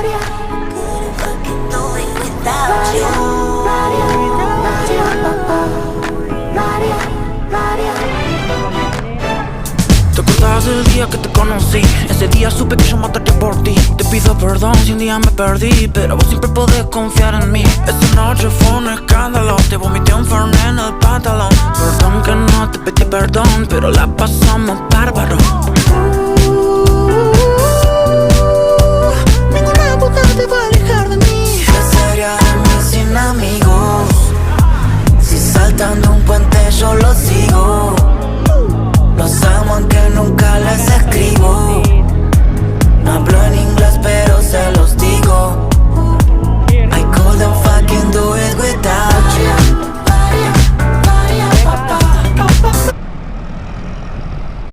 Couldn't fucking do it without you. ¿Te acordás del día que te conocí? Ese día supe que yo mataría por ti. Te pido perdón si un día me perdí, pero vos siempre podés confiar en mí. Esa noche fue un escándalo, te vomité un fernet en el pantalón. Perdón que no te pedí perdón, pero la pasamos bárbaro. Ninguna puta te va a alejar de mí. ¿Qué sería de mí sin amigos? Si saltando un puente yo lo sigo. Los amo aunque nunca les escribo.